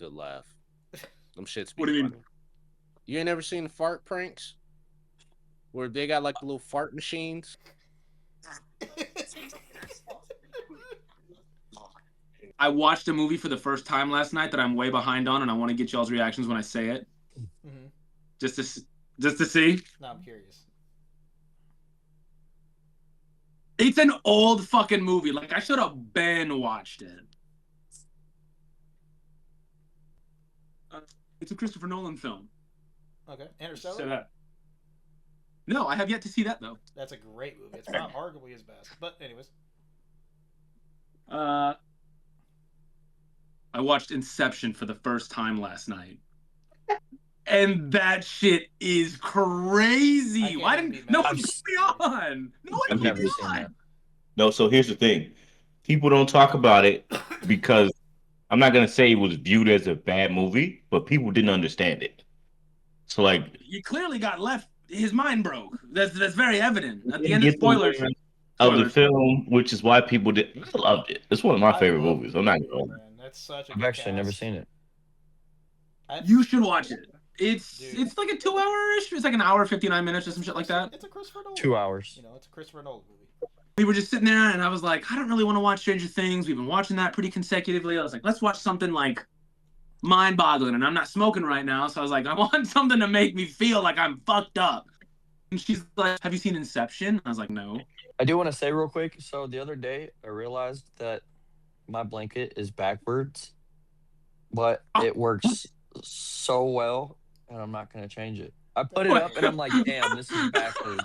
good laugh. Them shits be What do you mean? funny. You ain't never seen fart pranks where they got like the little fart machines? I watched a movie for the first time last night that I'm way behind on, and I want to get y'all's reactions when I say it, Mm-hmm. just to just to see. Now I'm curious. It's an old fucking movie. Like I should have been watched it. Uh, it's a Christopher Nolan film. Okay, Say Interstellar. that. No, I have yet to see that though. That's a great movie. It's not arguably his best, but anyways. Uh, I watched Inception for the first time last night. And that shit is I crazy. can't Why even didn't be no mad one at I've you. put s- me on? No one I've put never me seen that. on. No, so here's the thing. People don't talk about it because I'm not gonna say it was viewed as a bad movie, but people didn't understand it. So like He clearly got left. His mind broke. That's very evident. At the didn't end of get the spoilers. lore of the Spoilers. film, which is why people did. I loved it. It's one of my I favorite love movies. the I'm not movie, gonna. man. That's such a I've good actually never cast. seen it. I've, You should watch it. dude, It's like a 2 hour ish. It's like an hour 59 minutes or some shit like that. It's a Christopher Nolan. 2 hours. You know, it's a Christopher Nolan movie. We were just sitting there, and I was like, I don't really want to watch Stranger Things. We've been watching that pretty consecutively. I was like, let's watch something like mind-boggling. And I'm not smoking right now, so I was like, I want something to make me feel like I'm fucked up. And she's like, have you seen Inception? I was like, no. I do want to say real quick. So the other day, I realized that my blanket is backwards, but Oh, it works so well, and I'm not gonna change it. I put it what? up, and I'm like, damn, this is backwards.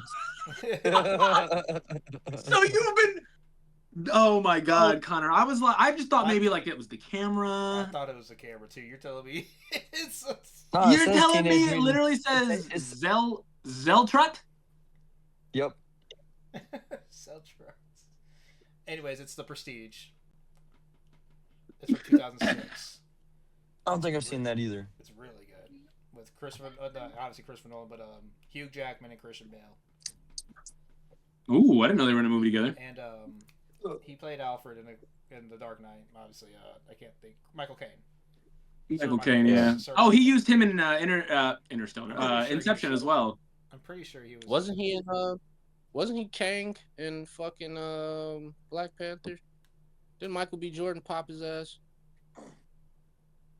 So you've been. Oh my Oh, God, Connor. I was like, I just thought I- maybe like it was the I camera. thought it was the camera too. You're telling me it's no, it You're says telling Teenage me it Mutant. literally says It's Zeltrut? Yep. Such runs. Anyways, it's The Prestige. It's from 2006. I don't think I've seen that either. It's really good with Christopher, obviously Christopher Nolan, but Hugh Jackman and Christian Bale, Ooh, I didn't know they were in a movie together. and he played Alfred in the Dark Knight. Obviously, I can't think. Michael Caine. Michael Michael Caine, Caine. yeah. Sir Oh, he Michael. used him in Interstellar, I'm pretty sure he Inception was- as well. I'm pretty sure he was. Wasn't he in wasn't he Kang in fucking Black Panther? Didn't Michael B. Jordan pop his ass?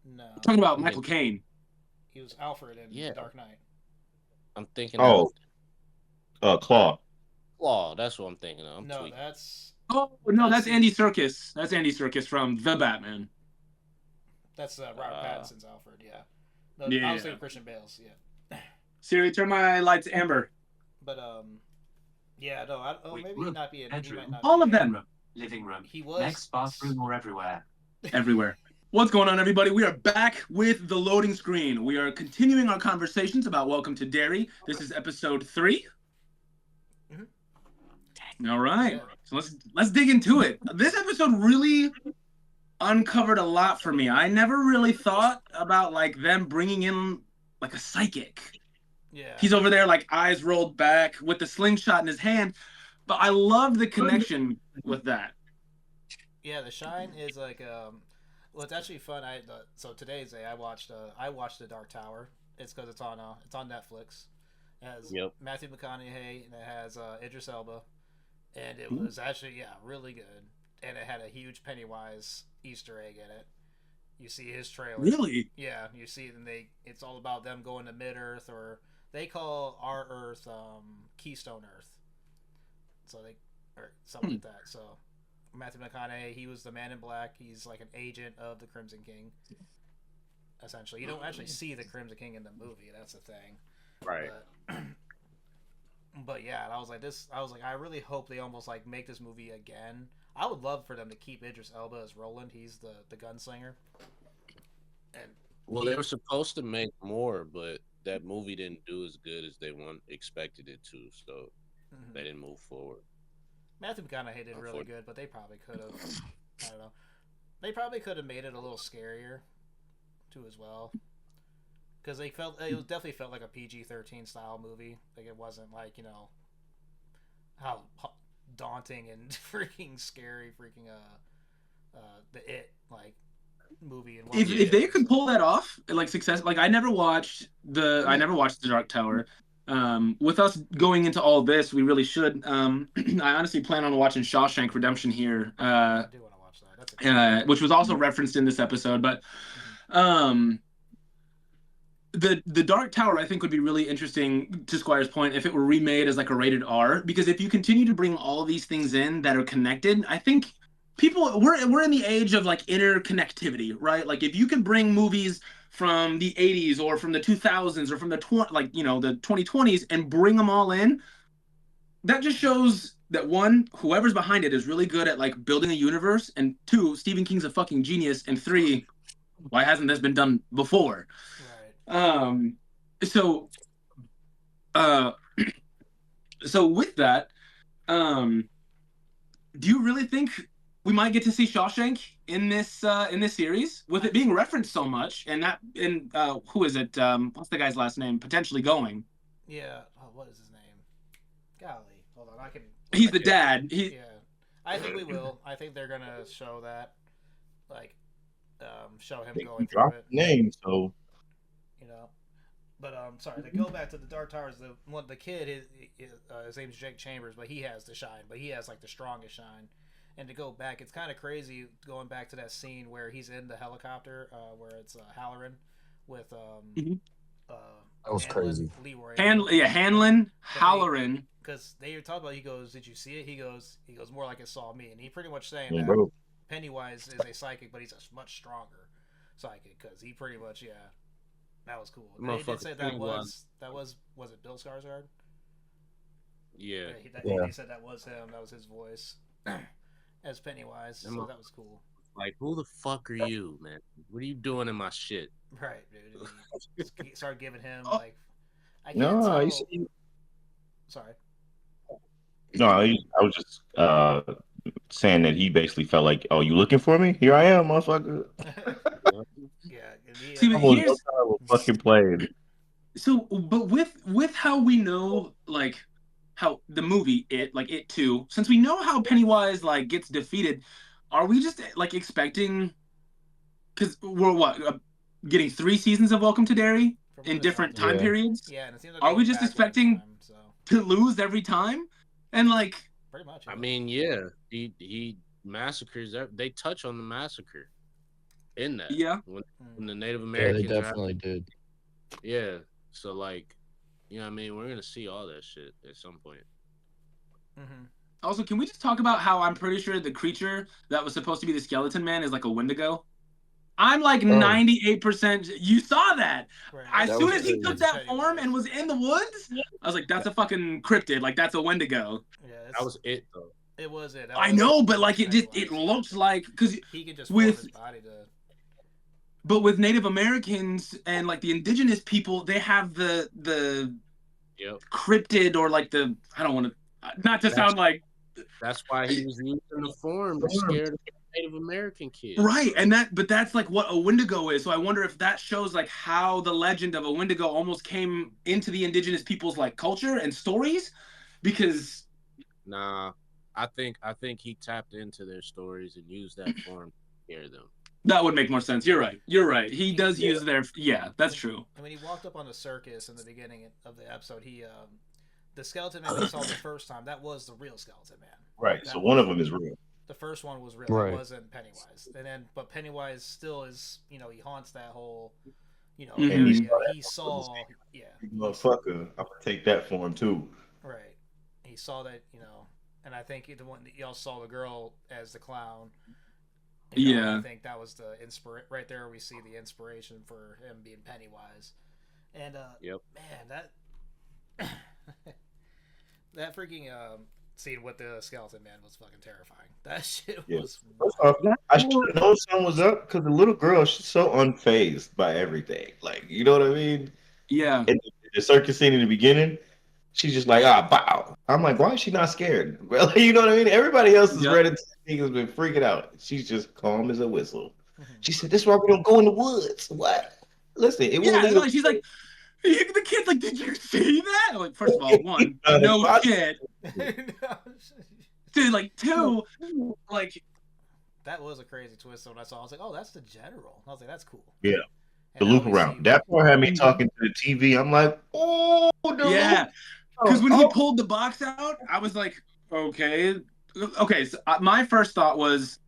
No, Talking about Michael Caine. he was Alfred in Yeah. Dark Knight. I'm thinking Oh, of Claw. Claw. That's what I'm thinking of. I'm No, tweaking. that's Oh no, That's that's Andy Serkis. That's Andy Serkis from The Batman. Robert Pattinson's Alfred. Yeah. No, Yeah. I was thinking Christian Bale's. Yeah. Siri, turn my lights amber. But yeah, no, maybe he not be in. He might Bedroom, not All be of in. them. living room, He was next bathroom, or everywhere. Everywhere. What's going on, everybody? We are back with the loading screen. We are continuing our conversations about Welcome to Derry. This is episode 3. All right. Yeah. So let's dig into it. This episode really uncovered a lot for me. I never really thought about like them bringing in like a psychic. Yeah. He's over there like eyes rolled back with the slingshot in his hand. But I love the connection with that. Yeah, The Shine is like well, it's actually fun. So today's day I watched The Dark Tower. It's because it's on Netflix. It has Yep. Matthew McConaughey and it has Idris Elba, and it was actually really good. And it had a huge Pennywise Easter egg in it. You see his trailer. Really? Yeah, you see them. It's all about them going to Mid Earth, or they call our Earth Keystone Earth. So or something like that. So Matthew McConaughey, he was the Man in Black. He's like an agent of the Crimson King. Essentially, you don't actually see the Crimson King in the movie. That's the thing. Right. But yeah, I was like, I really hope they almost like make this movie again. I would love for them to keep Idris Elba as Roland. He's the gunslinger. And Well, they were supposed to make more, but that movie didn't do as good as they expected it to, so they didn't move forward. Matthew McConaughey did really good, but they probably could have. I don't know. They probably could have made it a little scarier, too, as well. Because it definitely felt like a PG-13 style movie. Like it wasn't like how daunting and freaking scary, the It like movie in one. If they could pull that off, like success, like I never watched the Dark Tower. With us going into all this, we really should. I honestly plan on watching Shawshank Redemption here, I do want to watch that. That's which was also referenced in this episode. But um, the Dark Tower, I think, would be really interesting, to Squire's point, if it were remade as like a rated R. Because if you continue to bring all these things in that are connected, I think we're in the age of like interconnectivity, right? Like if you can bring movies from the 80s or from the 2000s or from the the 2020s and bring them all in, that just shows that one, whoever's behind it is really good at like building a universe, and two, Stephen King's a fucking genius, and three, why hasn't this been done before? Right. So so with that, do you really think we might get to see Shawshank in this series, with it being referenced so much, and who is it? What's the guy's last name? Potentially going. Yeah. Oh, what is his name? Golly, hold on. He's the dad. Yeah. I think we will. I think they're gonna show that, like, show him going through it. Name, so you know. But sorry, to go back to the Dark Towers, the kid, his name's Jake Chambers, but he has the shine, but he has like the strongest shine. And to go back, it's kind of crazy going back to that scene where he's in the helicopter, where it's Halloran with that was crazy. Leroy. Hanlon, Halloran. Because they were talking about, he goes, "Did you see it?" He goes, more like it saw me, and he pretty much saying yeah, that bro. Pennywise is a psychic, but he's a much stronger psychic, because he pretty much that was cool. They did say that was it Bill Skarsgård? Yeah. They said that was him. That was his voice as Pennywise. So that was cool. Like, who the fuck are you, man? What are you doing in my shit? Right, dude. He started giving him like, I can't tell. Sorry. No, I was just saying that he basically felt like, "Oh, you looking for me? Here I am, motherfucker." Yeah. See, but here's fucking playing. So, but with how we know, like, how the movie It Too, since we know how Pennywise like gets defeated, are we just like expecting? Because we're getting 3 seasons of Welcome to Derry in different time periods. Yeah, and it seems like are we just expecting to lose every time? And like, pretty much. I mean, yeah, he massacres. They touch on the massacre in that. Yeah. When the Native Americans. Yeah, they definitely did. Yeah. So like, you know what I mean? We're gonna see all that shit at some point. Mm-hmm. Also, can we just talk about how I'm pretty sure the creature that was supposed to be the skeleton man is like a Wendigo? I'm like 98%. You saw that. Right. As soon as he took that form and was in the woods, I was like, that's a fucking cryptid. Like, that's a Wendigo. Yeah, that was it, though. It was it. I know, but like, it looks like, because he could just form his body to. But with Native Americans and like the indigenous people, they have the cryptid, or like the, I don't want to, not to sound like. That's why he was using the form to scare the Native American kids. Right, but that's like what a Wendigo is. So I wonder if that shows like how the legend of a Wendigo almost came into the indigenous people's like culture and stories, because. Nah, I think he tapped into their stories and used that form to scare them. That would make more sense. You're right. He does use their. Yeah, that's true. And when he walked up on the circus in the beginning of the episode, the skeleton man we saw the first time, that was the real skeleton man. Right. So one of them is real. The first one was real. Right. It wasn't Pennywise. But Pennywise still is. He haunts that whole. Mm-hmm. Area. He saw. Yeah. Motherfucker, I'm gonna take that for him too. Right. He saw that. And I think the one that y'all saw the girl as the clown. I think that was the right there. We see the inspiration for him being Pennywise, and man, that freaking scene with the skeleton man was fucking terrifying. That shit was. First off, I should have known something was up, because the little girl, she's so unfazed by everything. Like, you know what I mean? Yeah. In the circus scene in the beginning, she's just like, bow. I'm like, why is she not scared? Well, you know what I mean? Everybody else is ready to. Has been freaking out. She's just calm as a whistle. She said, "This is why we don't go in the woods." What? Listen, it was. She's like, the kid's like, "Did you see that?" I'm like, first of all, one, no shit. Dude, like, two, like, that was a crazy twist. So when I saw, I was like, "Oh, that's the general." I was like, "That's cool." Yeah, And the now loop we around. see. That part had me Mhm. talking to the TV. I'm like, oh, the loop. Yeah, because when he Oh, pulled the box out, I was like, okay, okay. So my first thought was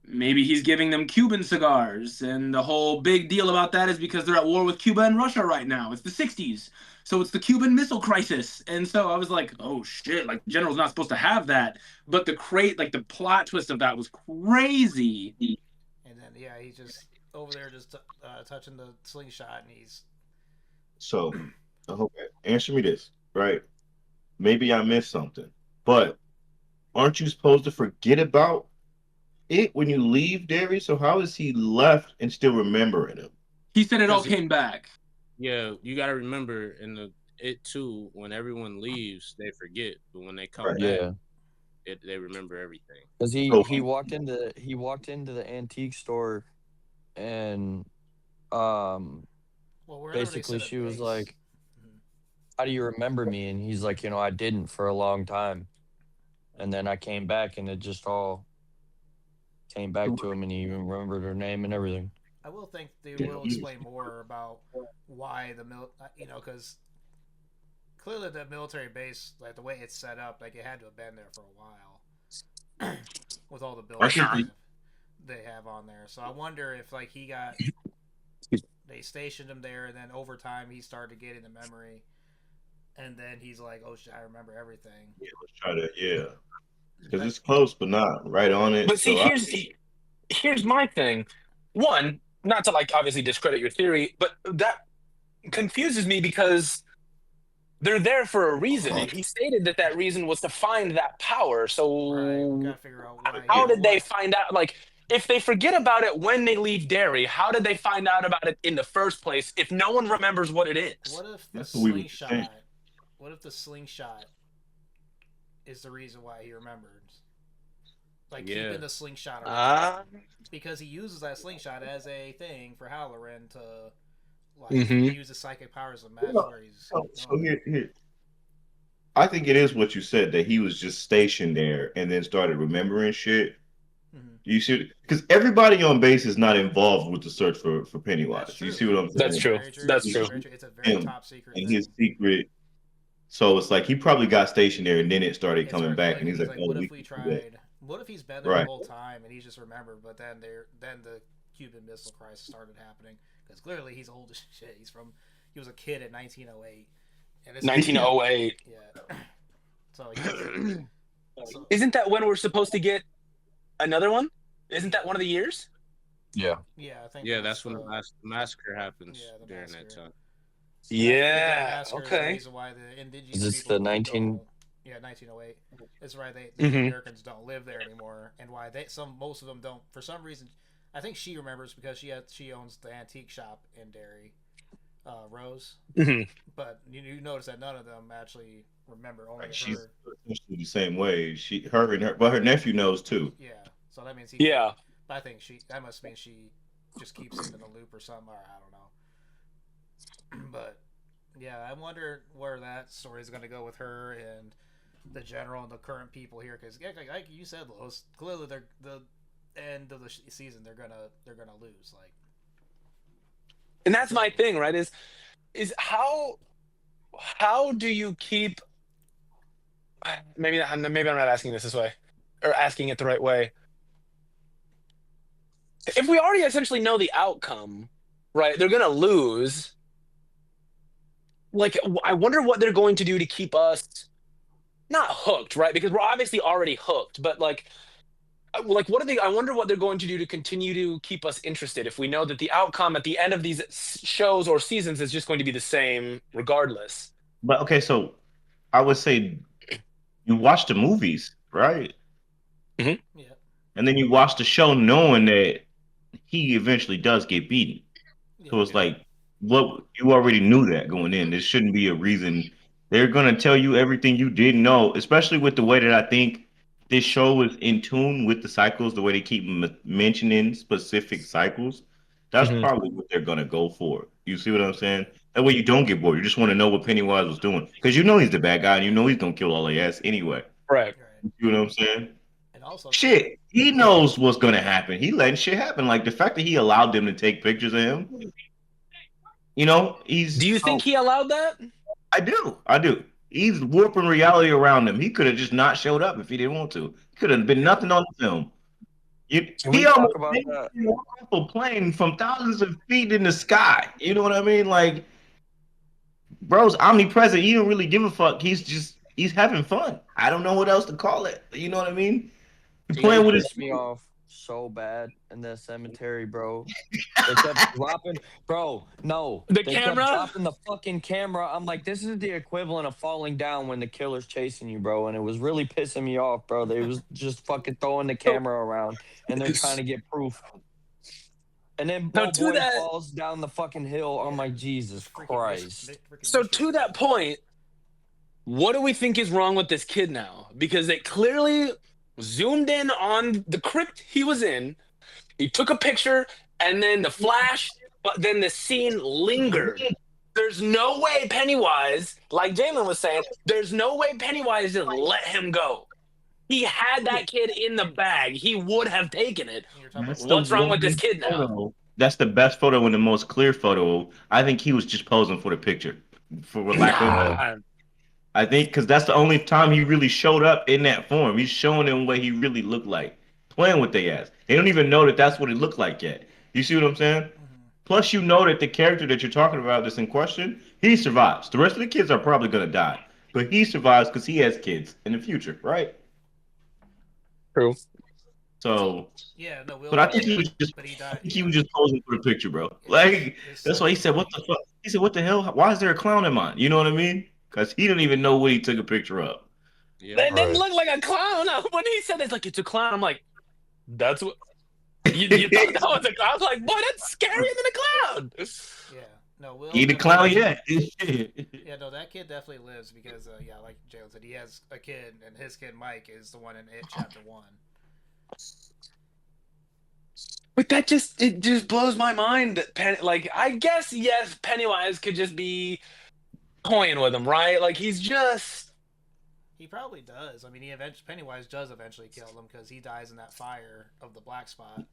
maybe he's giving them Cuban cigars, and the whole big deal about that is because they're at war with Cuba and Russia right now. It's the '60s, so it's the Cuban Missile Crisis, and so I was like, oh shit, like the general's not supposed to have that. But like the plot twist of that was crazy. And then yeah, he's just over there just touching the slingshot, and he's so okay, answer me this, right? Maybe I missed something, but aren't you supposed to forget about it when you leave Derry? So how is he left and still remembering him? He said it all Because came back. yeah, you got to remember in the it too. When everyone leaves, they forget, but when they come Right. back, Yeah, they remember everything. because So he walked into the antique store and um well wherever they basically set a she was base. like, Mhm. "How do you remember me?" And he's like, "I didn't for a long time, and then I came back, and it just all came back to him, and he even remembered her name and everything." I will think they yeah, will explain more about why because clearly the military base, like the way it's set up, like it had to have been there for a while, with all the I buildings think the, they have on there. So I wonder if like they stationed him there, and then over time he started getting the memory, and then he's like, "Oh shit, I remember everything." yeah, let's try to because That it's close but not right on it. But see, So I here's my thing. One, not to like obviously discredit your theory, but that confuses me because they're there for a reason, and he stated that that reason was to find that power. right, we So gotta figure out why. yeah, how did they What? find out? Like, if they forget about it when they leave Derry, how did they find out about it in the first place if no one remembers what it is? What if the that's what we were just saying. slingshot? What if the slingshot is the reason why he remembers? Like Yeah, keeping the slingshot around Ah. because he uses that slingshot as a thing for Halloran to like Mm-hmm. use his psychic powers to match Well, where he's so going. here, I think it is what you said that he was just stationed there and then started remembering shit. Mm-hmm. You see, because everybody on base is not involved with the search for That's Pennywise. You true. see what I'm That's That's saying? true. very true. That's It's That's true. very true. It's a very him top secret and thing. his secret. So it's like he probably got stationed there and then it started It coming started back, and clicking. he's He's like, like, "Oh, "What we if we can do that." tried? What if he's been there the Right. whole time and he's just remembered?" But then the Cuban Missile Crisis started happening because clearly he's old as shit. He was a kid in 1908, and this is 1908. yeah. So he's so Isn't that when we're supposed to get another one? Isn't that one of the years? Yeah, yeah. I think yeah. that's That's when the the massacre happens yeah the during that massacre. time. And I think that Yeah. massacre is the Okay. reason why the is indigenous this the people 19? don't. Yeah, 1908. That's right. The Mm-hmm. Americans don't live there anymore, and why most of them don't for some reason. I think she remembers because she owns the antique shop in Derry, Rose. Mm-hmm. But you notice that none of them actually remember. Only Right. She's her. essentially the same way. Her, and her, but her nephew knows too. Yeah. So that means he can. Yeah. But I think that must mean she just keeps him in the loop or something. Or I don't know. But yeah, I wonder where that story is going to go with her and the general and the current people here. Because like you said, Lois, clearly they're the end of the season. They're gonna lose. Like And that's so. my thing, right? Is how do you keep maybe I'm not asking this way or asking it the right way. If we already essentially know the outcome, right? They're gonna lose. Like I wonder what they're going to do to keep us not hooked, right? Because we're obviously already hooked, but like what are they? I wonder what they're going to do to continue to keep us interested if we know that the outcome at the end of these shows or seasons is just going to be the same regardless. But okay, so I would say you watch the movies, right? Hmm. Yeah. And then you watch the show knowing that he eventually does get beaten. Yeah. So it's Yeah. like, what you already knew that going in. There shouldn't be a reason. They're gonna tell you everything you didn't know, especially with the way that I think this show is in tune with the cycles, the way they keep mentioning specific cycles. That's Hmm. probably what they're gonna go for. You see what I'm saying? That way you don't get bored. You just want to know what Pennywise was doing because you know he's the bad guy and you know he's gonna kill all the ass anyway. Right. Right. You see what I'm saying? And also, Shit, he knows what's gonna happen. He letting shit happen. Like the fact that he allowed them to take pictures of him. Do He's. you think he allowed that? I do. I do. He's warping reality around him. He could have just not showed up if he didn't want to. He could have been nothing on the film. Can He we talk almost about made that? him walk off a plane from thousands of feet in the sky. You know what I mean? Like, bro's omnipresent. He don't really give a fuck. He's having fun. I don't know what else to call it. You know what I mean? He's They playing with his. pissed me off so bad in that cemetery, bro. They kept dropping, bro. No, The they kept camera? dropping the fucking camera. I'm like, this is the equivalent of falling down when the killer's chasing you, bro. And it was really pissing me off, bro. They was just fucking throwing the camera around, and they're trying to get proof. And then So Bo to Boy that, falls down the fucking hill. I'm like, Jesus Christ. so to that point, what do we think is wrong with this kid now? Because it clearly zoomed in on the crypt he was in. He took a picture, and then the flash, but then the scene lingered. There's no way Pennywise, like Jalen was saying, there's no way Pennywise just let him go. He had that kid in the bag. He would have taken it. What's wrong with this kid now? That's the best photo and the most clear photo. I think he was just posing for the picture, for lack of. Nah. I think because that's the only time he really showed up in that form. He's showing them what he really looked like, playing with their ass. They don't even know that that's what it looked like yet. You see what I'm saying? Plus, you know that the character that you're talking about that's in question, he survives. The rest of the kids are probably gonna die, but he survives because he has kids in the future, right? True. So, yeah, no, Will. but I think he was just, But he I died. think he was just posing for the picture, bro. Like that's why he said, "What the fuck?" He said, "What the hell? Why is there a clown in mine?" You know what I mean? Because he didn't even know what he took a picture of. Yeah. It didn't Right. look like a clown. When he said it's like it's a clown, I'm like, that's what you thought that was a clown. I was like, boy, that's scarier than a clown. Yeah, no, Will. He the clown yet? Yeah, no, that kid definitely lives because, yeah, like Jalen said, he has a kid, and his kid Mike is the one in It Chapter 1. But it just blows my mind that like I guess yes, Pennywise could just be toying with him, right? Like he's just He probably does. I mean, Pennywise does eventually kill him because he dies in that fire of the black spot,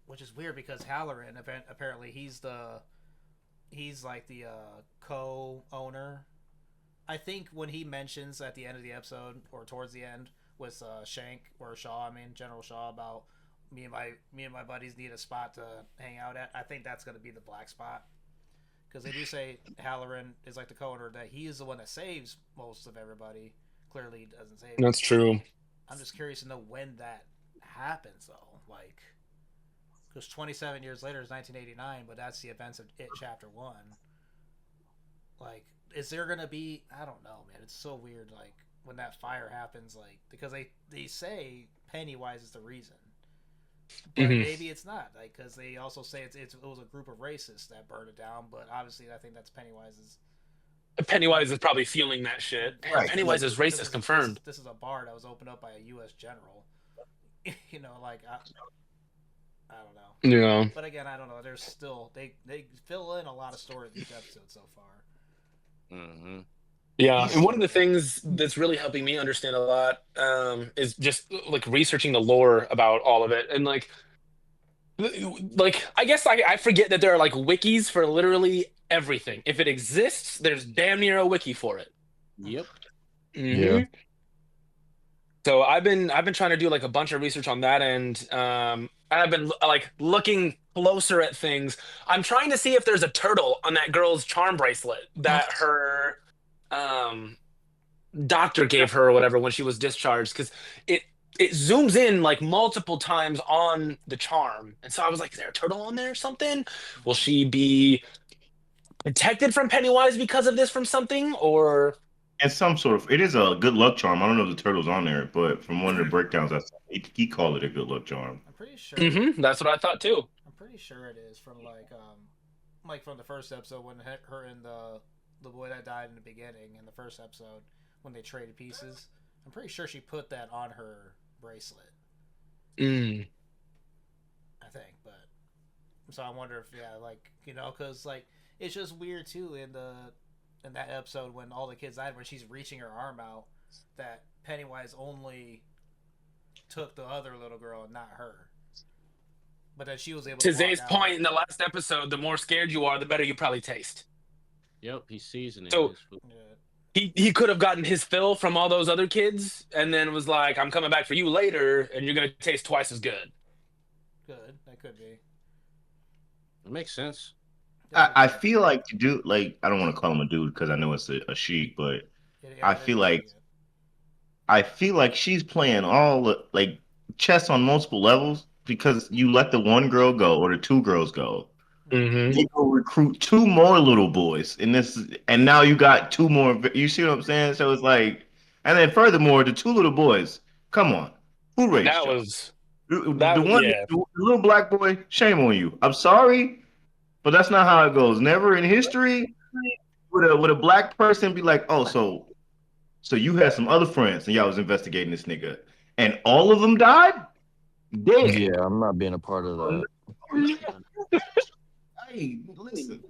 which is weird because Halloran apparently he's like the co-owner. I think when he mentions at the end of the episode or towards the end with General Shaw about me and my buddies need a spot to hang out at. I think that's going to be the black spot because they do say Halloran is like the co-owner, that he is the one that saves most of everybody. Clearly, he doesn't save. that's true. I'm just curious to know when that happens, though. Like, because 27 years later is 1989, but that's the events of It Chapter 1. Like, is there gonna be? I don't know, man. It's so weird. Like when that fire happens, like because they say Pennywise is the reason, but maybe it's not. Like because they also say it was a group of racists that burned it down. But obviously, I think that's Pennywise's. Pennywise is probably feeling that shit. Right. Pennywise is racist, confirmed. This is a bar that was opened up by a U.S. general. You know, like I don't know. Yeah. But again, I don't know. There's still they fill in a lot of stories in each episode so far. Mm-hmm. Yeah, and one of the things that's really helping me understand a lot is just like researching the lore about all of it, and like I guess I forget that there are like wikis for literally everything. If it exists, there's damn near a wiki for it. Yep. Yeah. So I've been trying to do like a bunch of research on that end. I've been like looking closer at things. I'm trying to see if there's a turtle on that girl's charm bracelet that her doctor gave her or whatever when she was discharged, because it zooms in like multiple times on the charm. And so I was like, is there a turtle on there or something? Will she be protected from Pennywise because of this from something, or And some sort of, it is a good luck charm. I don't know if the turtle's on there, but from one of the breakdowns, he called it a good luck charm. I'm pretty sure. That's what I thought too. I'm pretty sure it is from like from the first episode when her and the boy that died in the beginning in the first episode when they traded pieces. I'm pretty sure she put that on her bracelet. I think, but so I wonder if like because like it's just weird too in that episode when all the kids died when she's reaching her arm out that Pennywise only took the other little girl and not her. But then she was able To to walk Zay's out. point in the last episode, the more scared you are, the better you probably taste. Yep, he's seasoning So his food. Yeah. he could have gotten his fill from all those other kids, and then was like, "I'm coming back for you later, and you're gonna taste twice as good." Good. That could be. It makes sense. I feel like to do like I don't want to call him a dude because I know it's a she, but I feel like she's playing like chess on multiple levels because you let the one girl go or the two girls go. Mm-hmm. They go recruit two more little boys in this, and now you got two more. You see what I'm saying? So it's like, and then furthermore, the two little boys. Come on, who raised That y'all? was The one, yeah. the little black boy. Shame on you. I'm sorry, but that's not how it goes. Never in history would a black person be like, oh, so you had some other friends and y'all was investigating this nigga, and all of them died. Dead. Yeah, I'm not being a part of that. Hey, listen.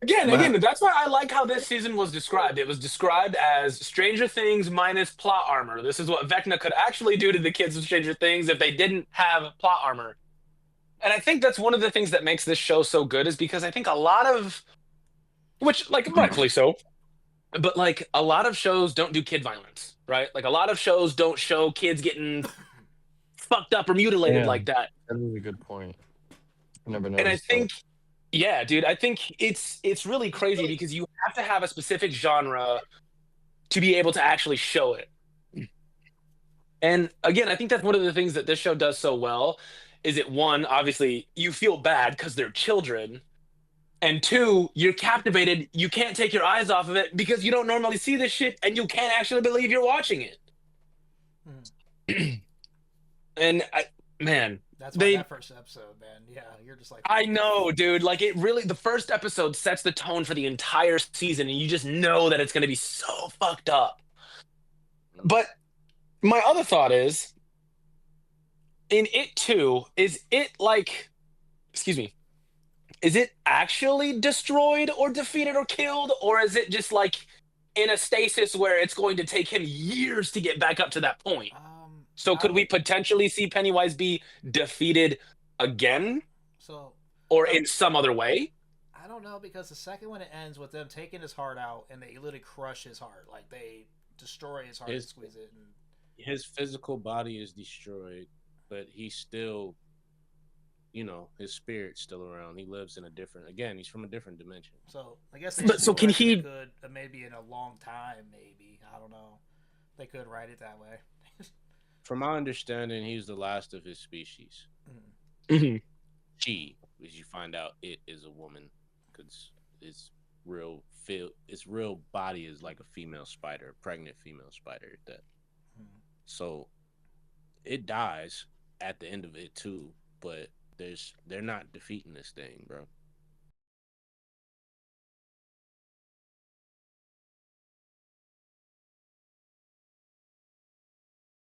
Again, that's why I like how this season was described. It was described as Stranger Things minus plot armor. This is what Vecna could actually do to the kids of Stranger Things if they didn't have plot armor. And I think that's one of the things that makes this show so good is because I think a lot of, which like rightfully so, but like a lot of shows don't do kid violence, right? Like a lot of shows don't show kids getting fucked up or mutilated Yeah, like that. that is a good point. I never And I noticed that. think, yeah, dude, I think it's really crazy because you have to have a specific genre to be able to actually show it. And again, I think that's one of the things that this show does so well is it one, obviously, you feel bad because they're children. And two, you're captivated. You can't take your eyes off of it because you don't normally see this shit and you can't actually believe you're watching it. And man, that's why that first episode, man. Yeah, you're just like, I know, dude. Like it really, the first episode sets the tone for the entire season, and you just know that it's going to be so fucked up. But my other thought is, in it too, is it like, excuse me, is it actually destroyed or defeated or killed, or is it just like in a stasis where it's going to take him years to get back up to that point? So could we potentially see Pennywise be defeated again? So, or in some other way? I don't know because the second one it ends with them taking his heart out and they literally crush his heart, like they destroy his heart and squeeze it. And his physical body is destroyed, but he's still, his spirit's still around. He lives in a different. Again, he's from a different dimension. So I guess. But so can he? Could maybe in a long time, maybe I don't know. They could write it that way. From my understanding, he's the last of his species. Mm-hmm. She, as you find out, it is a woman because its real body is like a female spider, a pregnant female spider. So it dies at the end of it too, but they're not defeating this thing, bro.